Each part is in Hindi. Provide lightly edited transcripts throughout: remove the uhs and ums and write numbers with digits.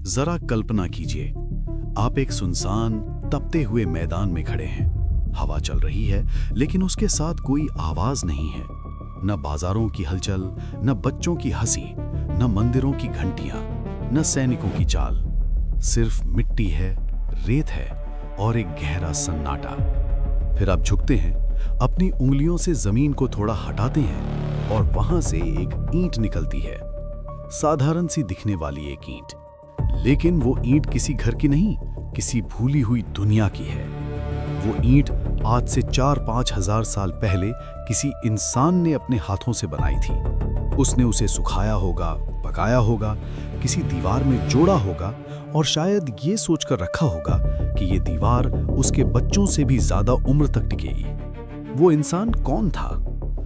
जरा कल्पना कीजिए, आप एक सुनसान तपते हुए मैदान में खड़े हैं। हवा चल रही है, लेकिन उसके साथ कोई आवाज नहीं है। न बाजारों की हलचल, न बच्चों की हंसी, न मंदिरों की घंटियां, न सैनिकों की चाल। सिर्फ मिट्टी है, रेत है और एक गहरा सन्नाटा। फिर आप झुकते हैं, अपनी उंगलियों से जमीन को थोड़ा हटाते हैं और वहां से एक ईंट निकलती है। साधारण सी दिखने वाली एक ईंट, लेकिन वो ईंट किसी घर की नहीं, किसी भूली हुई दुनिया की है। वो ईंट आज से 4-5 हजार साल पहले किसी इंसान ने अपने हाथों से बनाई थी। उसने उसे सुखाया होगा, पकाया होगा, किसी दीवार में जोड़ा होगा और शायद ये सोचकर रखा होगा कि ये दीवार उसके बच्चों से भी ज्यादा उम्र तक टिकेगी। वो इंसान कौन था?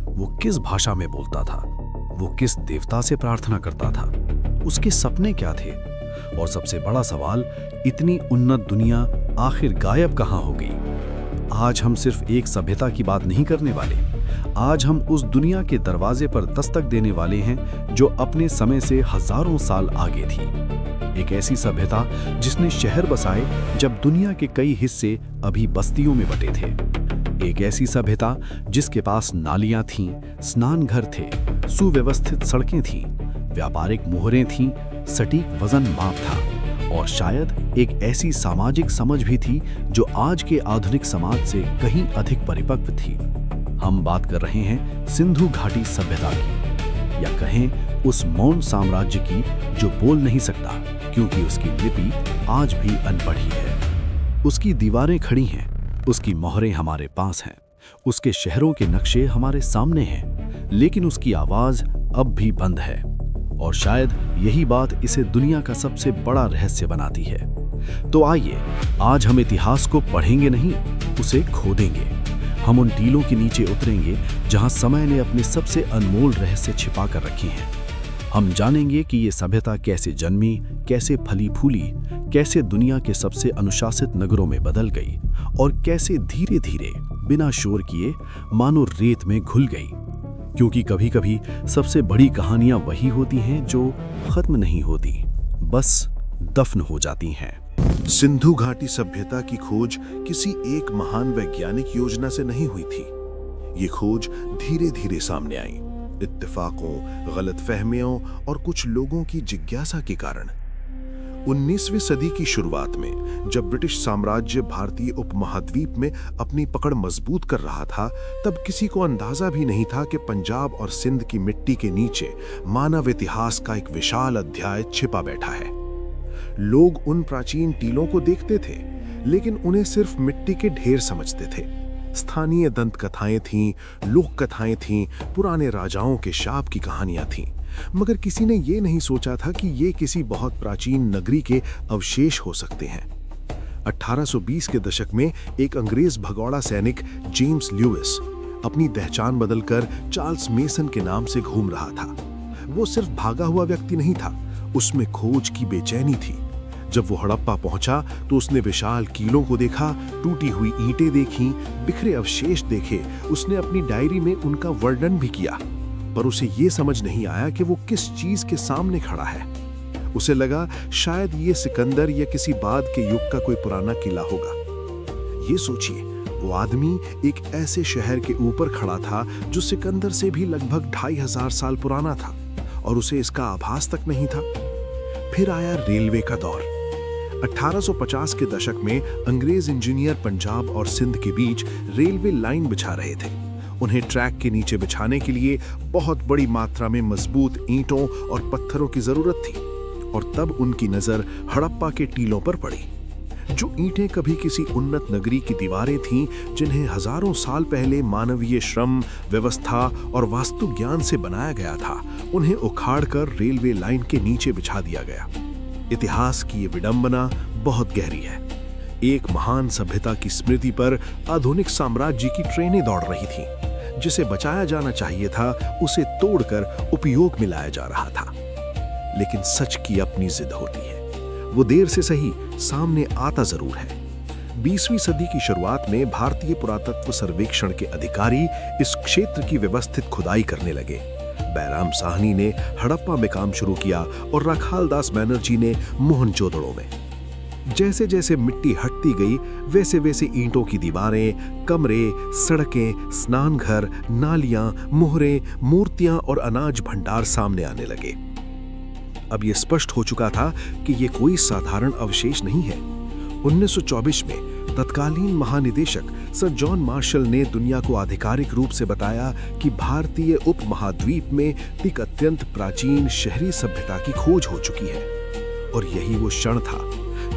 वो किस भाषा में बोलता था? वो किस देवता से प्रार्थना करता था? उसके सपने क्या थे? और सबसे बड़ा सवाल, इतनी उन्नत दुनिया आखिर गायब कहाँ हो गई? आज हम सिर्फ एक सभ्यता की बात नहीं करने वाले। आज हम उस दुनिया के दरवाजे पर दस्तक देने वाले हैं जो अपने समय से हजारों साल आगे थी। एक ऐसी सभ्यता जिसने शहर बसाए जब दुनिया के कई हिस्से अभी बस्तियों में बटे थे। एक ऐसी सभ्यता जिसके पास नालियां थीं, स्नान घर थे, सुव्यवस्थित सड़कें थीं, व्यापारिक मोहरें थीं, सटीक वजन माप था और शायद एक ऐसी सामाजिक समझ भी थी जो आज के आधुनिक समाज से कहीं अधिक परिपक्व थी। हम बात कर रहे हैं सिंधु घाटी सभ्यता की, या कहें उस मौन साम्राज्य की जो बोल नहीं सकता क्योंकि उसकी लिपि आज भी अनपढ़ ही है। उसकी दीवारें खड़ी हैं, उसकी मोहरें हमारे पास हैं, उसके शहरों के नक्शे हमारे सामने हैं, लेकिन उसकी आवाज अब भी बंद है। और शायद यही बात इसे दुनिया का सबसे बड़ा रहस्य बनाती है। तो आइए, आज हम इतिहास को पढ़ेंगे नहीं, उसे खोदेंगे। हम उन टीलों के नीचे उतरेंगे जहां समय ने अपने सबसे अनमोल रहस्य छिपा कर रखे हैं। हम जानेंगे कि ये सभ्यता कैसे जन्मी, कैसे फली फूली, कैसे दुनिया के सबसे अनुशासित नगरों में बदल गई और कैसे धीरे धीरे बिना शोर किए मानो रेत में घुल गई। क्योंकि कभी कभी सबसे बड़ी कहानियां वही होती हैं जो खत्म नहीं होती, बस दफन हो जाती हैं। सिंधु घाटी सभ्यता की खोज किसी एक महान वैज्ञानिक योजना से नहीं हुई थी। ये खोज धीरे धीरे सामने आई, इत्तेफाकों, गलतफहमियों और कुछ लोगों की जिज्ञासा के कारण। 19वीं सदी की शुरुआत में जब ब्रिटिश साम्राज्य भारतीय उपमहाद्वीप में अपनी पकड़ मजबूत कर रहा था, तब किसी को अंदाजा भी नहीं था कि पंजाब और सिंध की मिट्टी के नीचे मानव इतिहास का एक विशाल अध्याय छिपा बैठा है। लोग उन प्राचीन टीलों को देखते थे, लेकिन उन्हें सिर्फ मिट्टी के ढेर समझते थे। स्थानीय दंत कथाएं थीं, लोक कथाएं थीं, पुराने राजाओं के शाप की कहानियां थीं, मगर किसी ने ये नहीं सोचा था कि ये किसी बहुत प्राचीन नगरी के अवशेष हो सकते हैं। 1820 के दशक में एक अंग्रेज भगौड़ा सैनिक जेम्स ल्यूइस अपनी पहचान बदलकर चार्ल्स मेसन के नाम से घूम रहा था। वो सिर्फ भागा हुआ व्यक्ति नहीं था, उसमें खोज की बेचैनी थी। जब वो हड़प्पा पहुंचा तो उसने विशाल कीलों को देखा, टूटी हुई ईंटें देखीं, बिखरे अवशेष देखे। उसने अपनी डायरी में उनका वर्णन भी किया, पर उसे ये समझ नहीं आया कि वो किस चीज के सामने खड़ा है। उसे लगा शायद ये सिकंदर या किसी बाद के युग का कोई पुराना किला होगा। ये सोचिए, वो आदमी एक ऐसे शहर के ऊपर खड़ा था जो सिकंदर से भी लगभग 2500 साल पुराना था और उसे इसका आभास तक नहीं था। फिर आया रेलवे का दौर। 1850 के दशक में अंग्रेज इंजीनियर पंजाब और सिंध के बीच रेलवे लाइन बिछा रहे थे। उन्हें ट्रैक के नीचे बिछाने के लिए बहुत बड़ी मात्रा में मजबूत ईंटों और पत्थरों की जरूरत थी, और तब उनकी नजर हड़प्पा के टीलों पर पड़ी। जो ईंटें कभी किसी उन्नत नगरी की दीवारें थीं, जिन्हें हजारों साल पहले मानवीय श्रम, व्यवस्था और वास्तु ज्ञान से बनाया गया था, उन्हें उखाड़कर रेलवे लाइन के नीचे बिछा दिया गया। इतिहास की ये विडंबना बहुत गहरी है। एक महान सभ्यता की स्मृति पर आधुनिक साम्राज्य की ट्रेनें दौड़ रही थीं। जिसे बचाया जाना चाहिए था, उसे तोड़कर उपयोग में लाया जा रहा था। लेकिन सच की अपनी जिद होती है, वो देर से सही सामने आता जरूर है। 20वीं सदी की शुरुआत में भारतीय पुरातत्व सर्वेक्षण के अधिकारी इस क्षेत्र की व्यवस्थित खुदाई करने लगे। बैराम साहनी ने हड़प्पा में काम शुरू किया और राखाल दास बैनर्जी ने मोहनजोदड़ो में। जैसे जैसे मिट्टी हटती गई वैसे वैसे ईंटों की दीवारें, कमरे, सड़कें, स्नानघर, नालियां, मोहरें, मूर्तियां और अनाज भंडार सामने आने लगे। अब यह स्पष्ट हो चुका था कि यह कोई साधारण अवशेष नहीं है। 1924 में तत्कालीन महानिदेशक सर जॉन मार्शल ने दुनिया को आधिकारिक रूप से बताया कि भारतीय उपमहाद्वीप में एक अत्यंत प्राचीन शहरी सभ्यता की खोज हो चुकी है। और यही वो क्षण था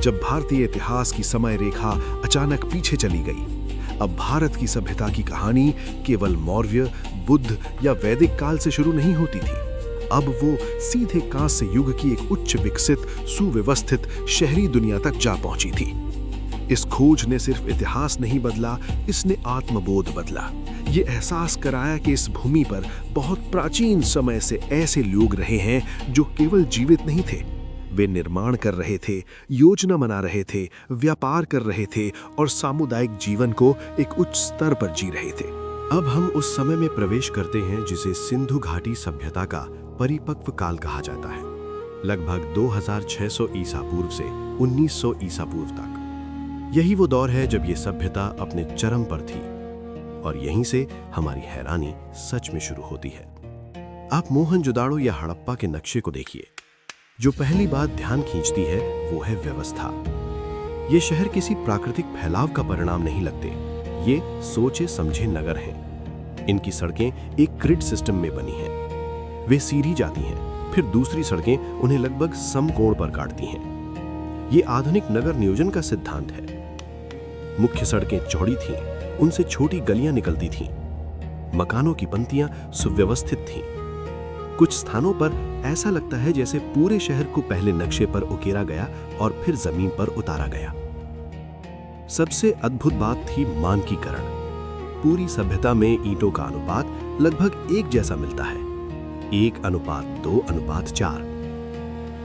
जब भारतीय इतिहास की समय रेखा अचानक पीछे चली गई। अब भारत की सभ्यता की कहानी केवल मौर्य, बुद्ध या वैदिक काल से शुरू नहीं होती थी। अब वो सीधे कांस्य युग की एक उच्च विकसित, सुव्यवस्थित शहरी दुनिया तक जा पहुंची थी। इस खोज ने सिर्फ इतिहास नहीं बदला, इसने आत्मबोध बदला। ये एहसास कराया कि इस भूमि पर बहुत प्राचीन समय से ऐसे लोग रहे हैं जो केवल जीवित नहीं थे, वे निर्माण कर रहे थे, योजना बना रहे थे, व्यापार कर रहे थे और सामुदायिक जीवन को एक उच्च स्तर पर जी रहे थे। अब हम उस समय में प्रवेश करते हैं जिसे सिंधु घाटी सभ्यता का परिपक्व काल कहा जाता है, लगभग 2600 ईसा पूर्व से 1900 ईसा पूर्व तक। यही वो दौर है जब ये सभ्यता अपने चरम पर थी और यहीं से हमारी हैरानी सच में शुरू होती है। आप मोहनजोदाड़ो या हड़प्पा के नक्शे को देखिए। जो पहली बात ध्यान खींचती है वो है व्यवस्था। ये शहर किसी प्राकृतिक फैलाव का परिणाम नहीं लगते, ये सोचे समझे नगर हैं। इनकी सड़कें एक ग्रिड सिस्टम में बनी हैं। वे सीधी जाती हैं, फिर दूसरी सड़कें उन्हें लगभग समकोण पर काटती हैं। ये आधुनिक नगर नियोजन का सिद्धांत है। मुख्य सड़कें चौड़ी थीं, उनसे छोटी गलियां निकलती थीं। मकानों की पंक्तियां सुव्यवस्थित थीं। कुछ स्थानों पर ऐसा लगता है जैसे पूरे शहर को पहले नक्शे पर उकेरा गया और फिर जमीन पर उतारा गया। सबसे अद्भुत बात थी मानकीकरण। पूरी सभ्यता में ईंटों का अनुपात लगभग एक जैसा मिलता है, 1:2:4।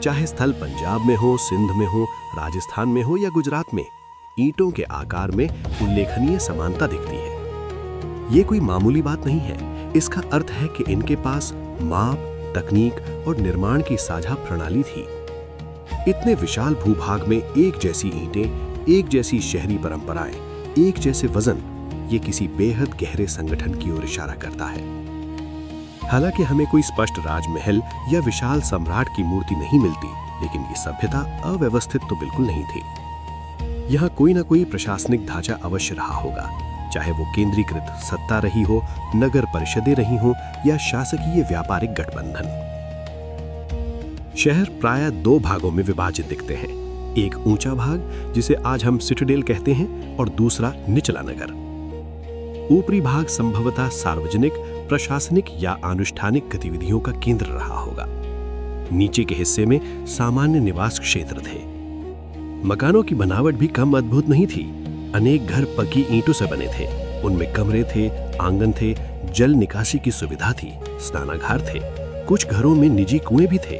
चाहे स्थल पंजाब में हो, सिंध में हो, राजस्थान में हो या गुजरात में, ईंटों के आकार में उल्लेखनीय समानता दिखती है। ये कोई मामूली बात नहीं है। इसका अर्थ है कि इनके पास माप, तकनीक और निर्माण की साझा प्रणाली थी। इतने विशाल भूभाग में एक जैसी ईंटें, एक जैसी शहरी परंपराएं, एक जैसे वजन, ये किसी बेहद गहरे संगठन की ओर इशारा करता है। हालांकि हमें कोई स्पष्ट राजमहल या विशाल सम्राट की मूर्ति नहीं मिलती, लेकिन ये सभ्यता अव्यवस्थित तो बिल्कुल नहीं थी। यहाँ कोई ना कोई प्रशासनिक ढांचा अवश्य रहा होगा, चाहे वो केंद्रीकृत सत्ता रही हो, नगर परिषदें रही हो या शासकीय व्यापारिक गठबंधन। शहर प्रायः 2 भागों में विभाजित दिखते हैं। एक ऊंचा भाग जिसे आज हम सिटाडेल कहते हैं और दूसरा निचला नगर। ऊपरी भाग संभवतः सार्वजनिक, प्रशासनिक या अनुष्ठानिक गतिविधियों का केंद्र रहा होगा। नीचे के हिस्से में सामान्य निवास क्षेत्र थे। मकानों की बनावट भी कम अद्भुत नहीं थी। अनेक घर पक्की ईंटों से बने थे। उनमें कमरे थे, आंगन थे, जल निकासी की सुविधा थी, स्नानागार थे। कुछ घरों में निजी कुएं भी थे।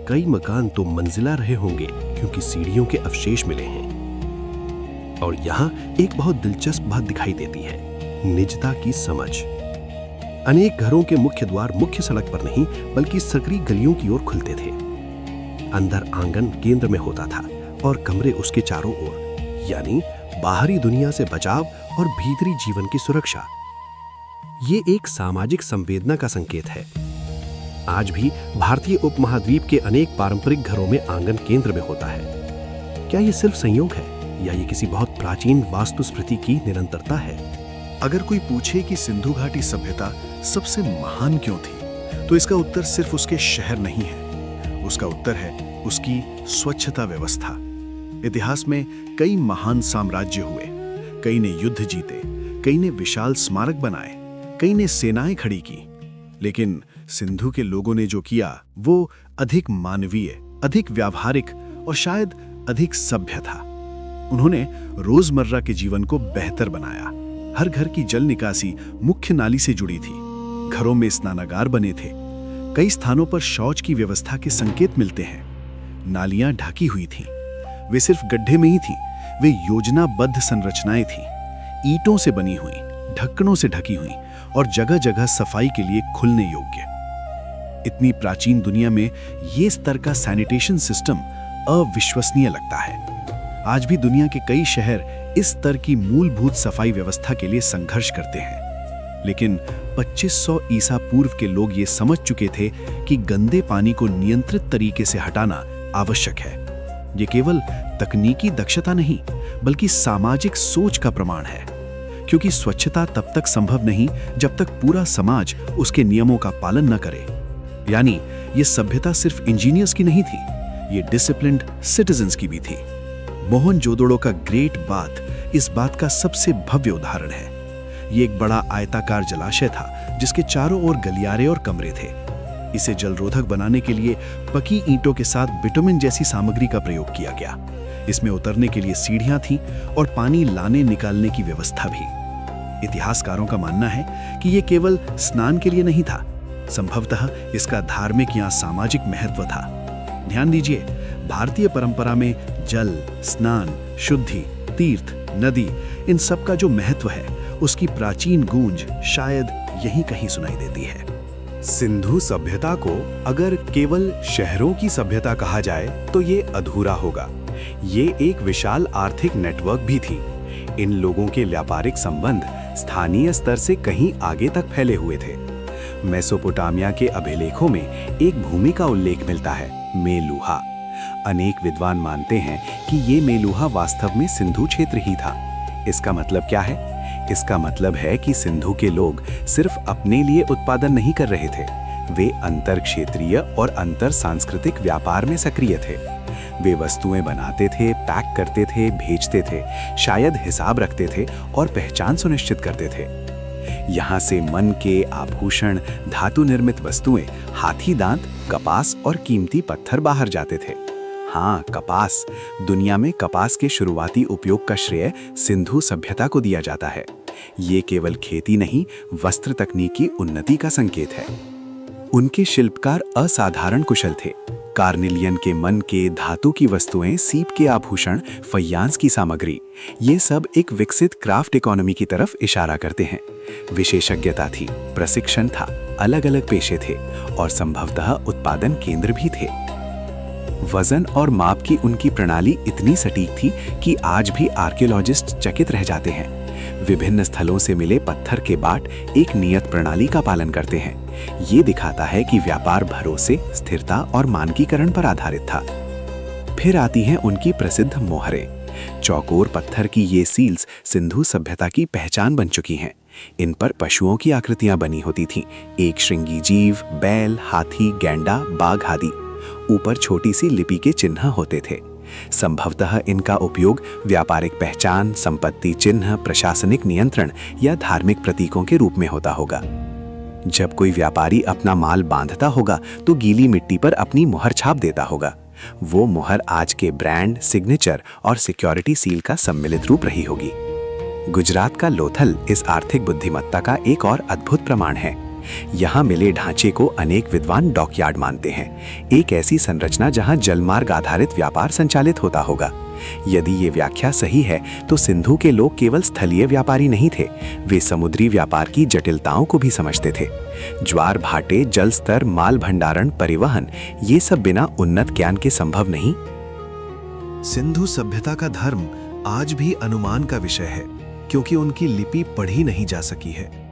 कई मकान तो मंजिला रहे होंगे क्योंकि सीढ़ियों के अवशेष मिले हैं। और यहाँ एक बहुत दिलचस्प बात दिखाई देती है, निजता की समझ। अनेक घरों के मुख्य द्वार मुख्य सड़क पर नहीं बल्कि सकरी गलियों की ओर खुलते थे। अंदर आंगन केंद्र में होता था और कमरे उसके चारों ओर, यानी बाहरी दुनिया से बचाव और भीतरी जीवन की सुरक्षा। ये एक सामाजिक संवेदना का संकेत है। आज भी भारतीय उपमहाद्वीप के अनेक पारंपरिक घरों में आंगन केंद्र में होता है। क्या ये सिर्फ संयोग है या ये किसी बहुत प्राचीन वास्तुस्मृति की निरंतरता है? अगर कोई पूछे कि सिंधु घाटी सभ्यता सबसे महान क्यों थी, तो इसका उत्तर सिर्फ उसके शहर नहीं है। उसका उत्तर है उसकी स्वच्छता व्यवस्था। इतिहास में कई महान साम्राज्य हुए, कई ने युद्ध जीते, कई ने विशाल स्मारक बनाए, कई ने सेनाएं खड़ी की, लेकिन सिंधु के लोगों ने जो किया वो अधिक मानवीय, अधिक व्यावहारिक और शायद अधिक सभ्य था। उन्होंने रोजमर्रा के जीवन को बेहतर बनाया। हर घर की जल निकासी मुख्य नाली से जुड़ी थी। घरों में स्नानागार बने थे। कई स्थानों पर शौच की व्यवस्था के संकेत मिलते हैं। नालियां ढकी हुई थीं। वे सिर्फ गड्ढे में ही थीं, वे योजनाबद्ध संरचनाएं थीं, ईंटों से बनी हुई, ढक्कनों से ढकी हुई और जगह जगह सफाई के लिए खुलने योग्य। इतनी प्राचीन दुनिया में ये स्तर का सैनिटेशन सिस्टम अविश्वसनीय लगता है। आज भी दुनिया के कई शहर इस स्तर की मूलभूत सफाई व्यवस्था के लिए संघर्ष करते हैं। लेकिन 2500 ईसा पूर्व के लोग ये समझ चुके थे कि गंदे पानी को नियंत्रित तरीके से हटाना आवश्यक है। ये केवल तकनीकी दक्षता नहीं, बल्कि सामाजिक सोच का प्रमाण है, क्योंकि स्वच्छता तब तक संभव नहीं जब तक पूरा समाज उसके नियमों का पालन न करे। यानी ये सभ्यता सिर्फ इंजीनियर्स की नहीं थी, ये डिसिप्लिन्ड सिटीजन्स की भी थी। मोहनजोदड़ो का ग्रेट बाथ इस बात का सबसे भव्य उदाहरण है। ये एक बड़ा आयताकार जलाशय था जिसके चारों ओर गलियारे और कमरे थे। इसे जलरोधक बनाने के लिए पकी ईंटों के साथ बिटुमिन जैसी सामग्री का प्रयोग किया गया। इसमें उतरने के लिए सीढ़ियां थीं और पानी लाने निकालने की व्यवस्था भी। इतिहासकारों का मानना है कि ये केवल स्नान के लिए नहीं था, संभवतः इसका धार्मिक या सामाजिक महत्व था। ध्यान दीजिए, भारतीय परंपरा में जल, स्नान, शुद्धि, तीर्थ, नदी, इन सब का जो महत्व है उसकी प्राचीन गूंज शायद यहीं कहीं सुनाई देती है। सिंधु सभ्यता को अगर केवल शहरों की सभ्यता कहा जाए तो ये अधूरा होगा। ये एक विशाल आर्थिक नेटवर्क भी थी। इन लोगों के व्यापारिक संबंध स्थानीय स्तर से कहीं आगे तक फैले हुए थे। मेसोपोटामिया के अभिलेखों में एक भूमि का उल्लेख मिलता है, मेलुहा। अनेक विद्वान मानते हैं कि ये मेलुहा वास्तव में सिंधु क्षेत्र ही था। इसका मतलब क्या है? इसका मतलब है कि सिंधु के लोग सिर्फ अपने लिए उत्पादन नहीं कर रहे थे, वे अंतर क्षेत्रीय और अंतर सांस्कृतिक व्यापार में सक्रिय थे। वे वस्तुएं बनाते थे, पैक करते थे, भेजते थे, शायद हिसाब रखते थे और पहचान सुनिश्चित करते थे। यहाँ से मन के आभूषण, धातु निर्मित वस्तुएं, हाथी दांत, कपास और कीमती पत्थर बाहर जाते थे। हाँ, कपास। दुनिया में कपास के शुरुआती उपयोग का श्रेय सिंधु सभ्यता को दिया जाता है। ये केवल खेती नहीं, वस्त्र तकनीक की उन्नति का संकेत है। उनके शिल्पकार असाधारण कुशल थे। कार्निलियन के मन के, धातु की वस्तुएं, सीप के आभूषण, फैयांस की सामग्री, ये सब एक विकसित क्राफ्ट इकोनॉमी की तरफ इशारा करते हैं। विशेषज्ञता थी, प्रशिक्षण था, अलग अलग पेशे थे और संभवतः उत्पादन केंद्र भी थे। वजन और माप की उनकी प्रणाली इतनी सटीक थी कि आज भी आर्कियोलॉजिस्ट चकित रह जाते हैं। विभिन्न स्थलों से मिले पत्थर के बाट एक नियत प्रणाली का पालन करते हैं। ये दिखाता है कि व्यापार भरोसे, स्थिरता और मानकीकरण पर आधारित था। फिर आती हैं उनकी प्रसिद्ध मोहरें। चौकोर पत्थर की ये सील्स सिंधु सभ्यता की पहचान बन चुकी हैं। इन पर पशुओं की आकृतियां बनी होती थीं, एक श्रृंगी जीव, बैल, हाथी, गैंडा, बाघ आदि। ऊपर छोटी सी लिपि के चिन्ह होते थे। संभवतः इनका उपयोग व्यापारिक पहचान, संपत्ति चिन्ह, प्रशासनिक नियंत्रण या धार्मिक प्रतीकों के रूप में होता होगा। जब कोई व्यापारी अपना माल बांधता होगा तो गीली मिट्टी पर अपनी मुहर छाप देता होगा। वो मुहर आज के ब्रांड, सिग्नेचर और सिक्योरिटी सील का सम्मिलित रूप रही होगी। गुजरात का लोथल इस आर्थिक बुद्धिमत्ता का एक और अद्भुत प्रमाण है। यहाँ मिले ढांचे को अनेक विद्वान डॉकयार्ड मानते हैं, एक ऐसी संरचना जहाँ जलमार्ग आधारित व्यापार संचालित होता होगा। यदि ये व्याख्या सही है तो सिंधु के लोग केवल स्थलीय व्यापारी नहीं थे, वे समुद्री व्यापार की जटिलताओं को भी समझते थे। ज्वार भाटे, जल स्तर, माल भंडारण, परिवहन, ये सब बिना उन्नत ज्ञान के संभव नहीं। सिंधु सभ्यता का धर्म आज भी अनुमान का विषय है, क्योंकि उनकी लिपि पढ़ी नहीं जा सकी है।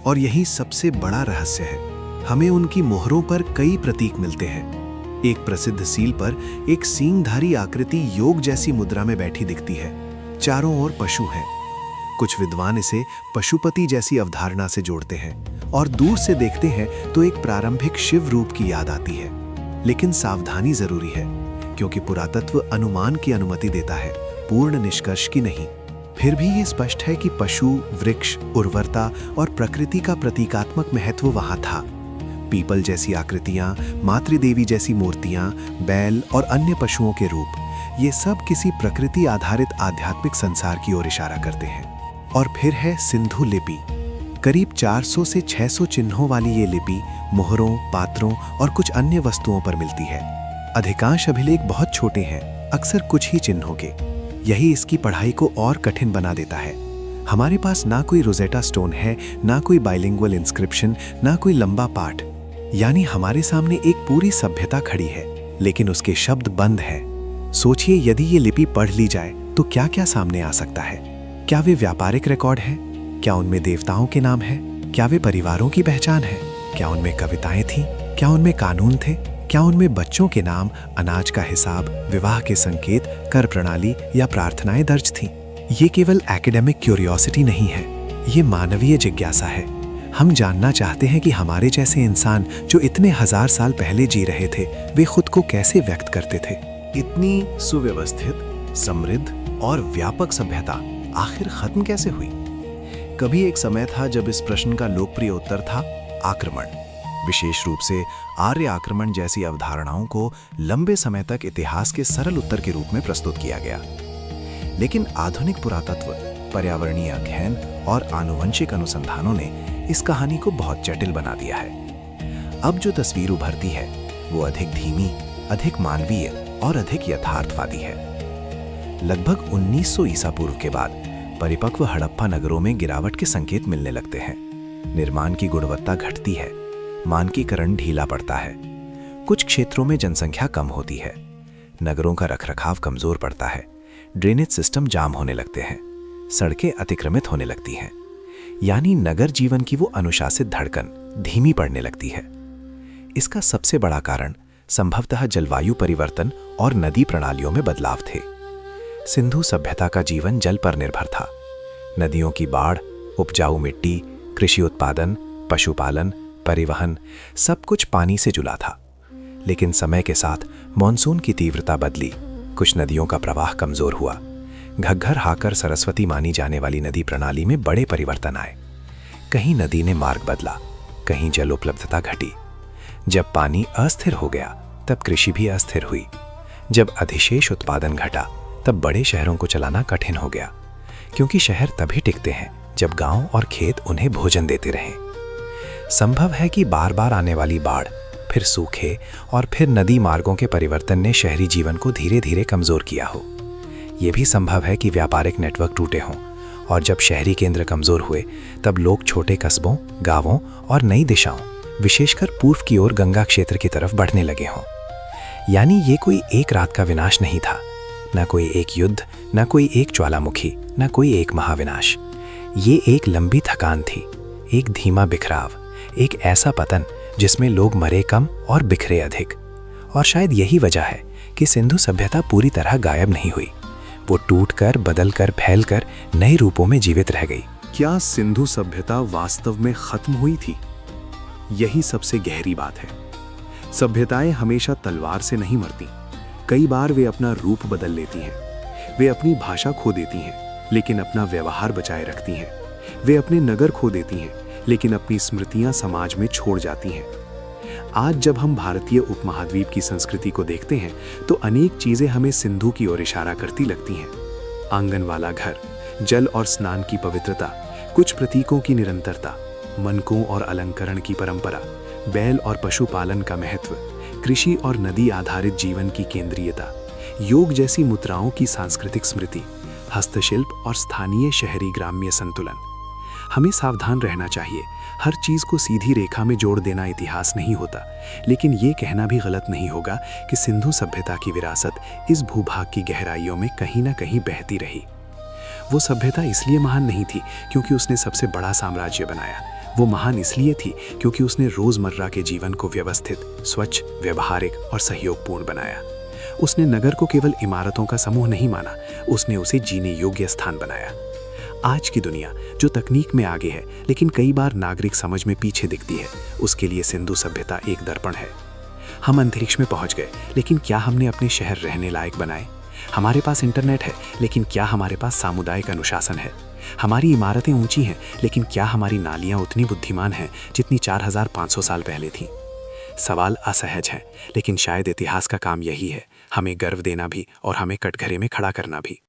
और यही सबसे बड़ा रहस्य है। हमें उनकी मोहरों पर कई प्रतीक मिलते हैं। एक प्रसिद्ध सील पर एक सींगधारी आकृति योग जैसी मुद्रा में बैठी दिखती है। चारों ओर पशु हैं। कुछ विद्वान इसे पशुपति जैसी अवधारणा से जोड़ते हैं और दूर से देखते हैं तो एक प्रारंभिक शिव रूप की याद आती है। लेकिन सावधानी जरूरी है, क्योंकि पुरातत्व अनुमान की अनुमति देता है, पूर्ण निष्कर्ष की नहीं। फिर भी ये स्पष्ट है कि पशु, वृक्ष, उर्वरता और प्रकृति का प्रतीकात्मक महत्व वहां था। पीपल जैसी आकृतियां, मातृदेवी जैसी मूर्तियां, बैल और अन्य पशुओं के रूप, ये सब किसी प्रकृति आधारित आध्यात्मिक संसार की ओर इशारा करते हैं। और फिर है सिंधु लिपि। करीब 400 से 600 चिन्हों वाली ये लिपि मोहरों, पात्रों और कुछ अन्य वस्तुओं पर मिलती है। अधिकांश अभिलेख बहुत छोटे हैं, अक्सर कुछ ही चिन्हों के। यही इसकी पढ़ाई को और कठिन बना देता है। हमारे पास ना कोई रोजेटा स्टोन है, ना कोई बाइलिंगुअल इंस्क्रिप्शन, ना कोई लंबा पाठ। यानी हमारे सामने एक पूरी सभ्यता खड़ी है, लेकिन उसके शब्द बंद हैं। सोचिए, यदि ये लिपि पढ़ ली जाए तो क्या क्या सामने आ सकता है। क्या वे व्यापारिक रिकॉर्ड हैं? क्या उनमें देवताओं के नाम हैं? क्या वे परिवारों की पहचान है? क्या उनमें कविताएं थीं? क्या उनमें कानून थे? क्या उनमें बच्चों के नाम, अनाज का हिसाब, विवाह के संकेत, कर प्रणाली या प्रार्थनाएं दर्ज थीं? ये केवल एकेडमिक क्यूरियोसिटी नहीं है, ये मानवीय जिज्ञासा है। हम जानना चाहते हैं कि हमारे जैसे इंसान जो इतने हजार साल पहले जी रहे थे, वे खुद को कैसे व्यक्त करते थे। इतनी सुव्यवस्थित, समृद्ध और व्यापक सभ्यता आखिर खत्म कैसे हुई? कभी एक समय था जब इस प्रश्न का लोकप्रिय उत्तर था आक्रमण। विशेष रूप से आर्य आक्रमण जैसी अवधारणाओं को लंबे समय तक इतिहास के सरल उत्तर के रूप में प्रस्तुत किया गया। लेकिन आधुनिक पुरातत्व, पर्यावरणीय अध्ययन और आनुवंशिक अनुसंधानों ने इस कहानी को बहुत जटिल बना दिया है। अब जो तस्वीर उभरती है वो अधिक धीमी, अधिक मानवीय और अधिक यथार्थवादी है। लगभग 1900 ईसा पूर्व के बाद परिपक्व हड़प्पा नगरों में गिरावट के संकेत मिलने लगते हैं। निर्माण की गुणवत्ता घटती है, मानकीकरण ढीला पड़ता है, कुछ क्षेत्रों में जनसंख्या कम होती है, नगरों का रखरखाव कमजोर पड़ता है, ड्रेनेज सिस्टम जाम होने लगते हैं, सड़कें अतिक्रमित होने लगती हैं। यानी नगर जीवन की वो अनुशासित धड़कन धीमी पड़ने लगती है। इसका सबसे बड़ा कारण संभवतः जलवायु परिवर्तन और नदी प्रणालियों में बदलाव थे। सिंधु सभ्यता का जीवन जल पर निर्भर था। नदियों की बाढ़, उपजाऊ मिट्टी, कृषि उत्पादन, पशुपालन, परिवहन, सब कुछ पानी से जुड़ा था। लेकिन समय के साथ मॉनसून की तीव्रता बदली, कुछ नदियों का प्रवाह कमजोर हुआ। घग्घर हाकर सरस्वती मानी जाने वाली नदी प्रणाली में बड़े परिवर्तन आए। कहीं नदी ने मार्ग बदला, कहीं जल उपलब्धता घटी। जब पानी अस्थिर हो गया तब कृषि भी अस्थिर हुई। जब अधिशेष उत्पादन घटा तब बड़े शहरों को चलाना कठिन हो गया, क्योंकि शहर तभी टिकते हैं जब गांव और खेत उन्हें भोजन देते रहें। संभव है कि बार बार आने वाली बाढ़, फिर सूखे और फिर नदी मार्गों के परिवर्तन ने शहरी जीवन को धीरे धीरे कमजोर किया हो। यह भी संभव है कि व्यापारिक नेटवर्क टूटे हों और जब शहरी केंद्र कमजोर हुए तब लोग छोटे कस्बों, गांवों और नई दिशाओं, विशेषकर पूर्व की ओर गंगा क्षेत्र की तरफ बढ़ने लगे हों। यानी ये कोई एक रात का विनाश नहीं था, न कोई एक युद्ध, न कोई एक ज्वालामुखी, न कोई एक महाविनाश। ये एक लंबी थकान थी, एक धीमा बिखराव, एक ऐसा पतन जिसमें लोग मरे कम और बिखरे अधिक। और शायद यही वजह है कि सिंधु सभ्यता पूरी तरह गायब नहीं हुई। वो टूटकर, बदलकर, फैलकर नए रूपों में जीवित रह गई। क्या सिंधु सभ्यता वास्तव में खत्म हुई थी? यही सबसे गहरी बात है। सभ्यताएं हमेशा तलवार से नहीं मरती। कई बार वे अपना रूप बदल लेती हैं। वे अपनी भाषा खो देती हैं, लेकिन अपना व्यवहार बचाए रखती हैं। वे अपने नगर खो देती हैं, लेकिन अपनी स्मृतियां समाज में छोड़ जाती हैं। आज जब हम भारतीय उपमहाद्वीप की संस्कृति को देखते हैं तो अनेक चीजें हमें सिंधु की ओर इशारा करती लगती हैं। आंगन वाला घर, जल और स्नान की पवित्रता, कुछ प्रतीकों की निरंतरता, मनकों और अलंकरण की परंपरा, बैल और पशुपालन का महत्व, कृषि और नदी आधारित जीवन की केंद्रीयता, योग जैसी मुद्राओं की सांस्कृतिक स्मृति, हस्तशिल्प और स्थानीय शहरी ग्राम्य संतुलन। हमें सावधान रहना चाहिए। हर चीज को सीधी रेखा में जोड़ देना इतिहास नहीं होता, लेकिन ये कहना भी गलत नहीं होगा कि सिंधु सभ्यता की विरासत इस भूभाग की गहराइयों में कहीं ना कहीं बहती रही। वो सभ्यता इसलिए महान नहीं थी क्योंकि उसने सबसे बड़ा साम्राज्य बनाया। वो महान इसलिए थी क्योंकि उसने रोजमर्रा के जीवन को व्यवस्थित, स्वच्छ, व्यवहारिक और सहयोगपूर्ण बनाया। उसने नगर को केवल इमारतों का समूह नहीं माना, उसने उसे जीने योग्य स्थान बनाया। आज की दुनिया जो तकनीक में आगे है लेकिन कई बार नागरिक समझ में पीछे दिखती है, उसके लिए सिंधु सभ्यता एक दर्पण है। हम अंतरिक्ष में पहुंच गए, लेकिन क्या हमने अपने शहर रहने लायक बनाए? हमारे पास इंटरनेट है, लेकिन क्या हमारे पास सामुदायिक अनुशासन है? हमारी इमारतें ऊंची हैं, लेकिन क्या हमारी नालियां उतनी बुद्धिमान हैं जितनी 4500 साल पहले थीं? सवाल असहज है, लेकिन शायद इतिहास का काम यही है, हमें गर्व देना भी और हमें कटघरे में खड़ा करना भी।